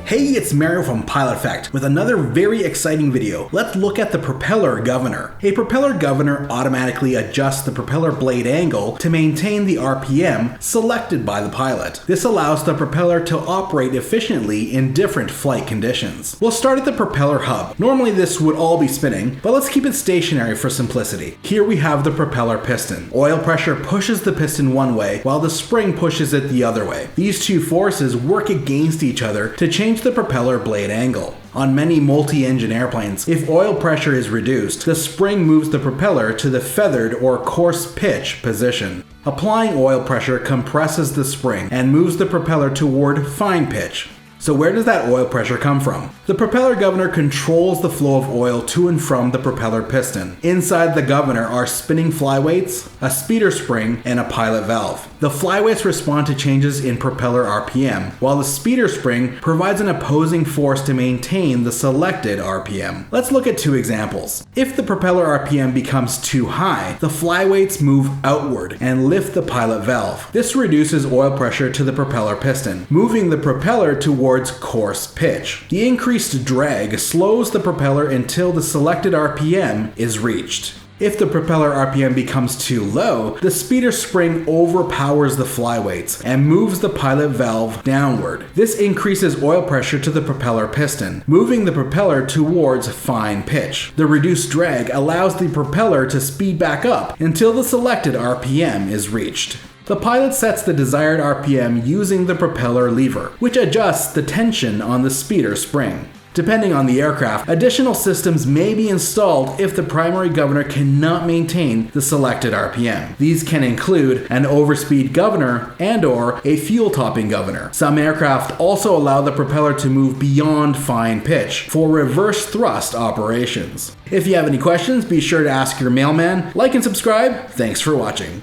Hey, it's Mario from Pilot Fact with another very exciting video. Let's look at the Propeller Governor. A Propeller Governor automatically adjusts the propeller blade angle to maintain the RPM selected by the pilot. This allows the propeller to operate efficiently in different flight conditions. We'll start at the propeller hub. Normally this would all be spinning, but let's keep it stationary for simplicity. Here we have the propeller piston. Oil pressure pushes the piston one way while the spring pushes it the other way. These two forces work against each other to change the propeller blade angle. On many multi-engine airplanes, if oil pressure is reduced, the spring moves the propeller to the feathered or coarse pitch position. Applying oil pressure compresses the spring and moves the propeller toward fine pitch. So where does that oil pressure come from? The propeller governor controls the flow of oil to and from the propeller piston. Inside the governor are spinning flyweights, a speeder spring, and a pilot valve. The flyweights respond to changes in propeller RPM, while the speeder spring provides an opposing force to maintain the selected RPM. Let's look at two examples. If the propeller RPM becomes too high, the flyweights move outward and lift the pilot valve. This reduces oil pressure to the propeller piston, moving the propeller towards coarse pitch. The increased drag slows the propeller until the selected RPM is reached. If the propeller RPM becomes too low, the speeder spring overpowers the flyweights and moves the pilot valve downward. This increases oil pressure to the propeller piston, moving the propeller towards fine pitch. The reduced drag allows the propeller to speed back up until the selected RPM is reached. The pilot sets the desired RPM using the propeller lever, which adjusts the tension on the speeder spring. Depending on the aircraft, additional systems may be installed if the primary governor cannot maintain the selected RPM. These can include an overspeed governor and/or a fuel topping governor. Some aircraft also allow the propeller to move beyond fine pitch for reverse thrust operations. If you have any questions, be sure to ask your mailman. Like and subscribe. Thanks for watching.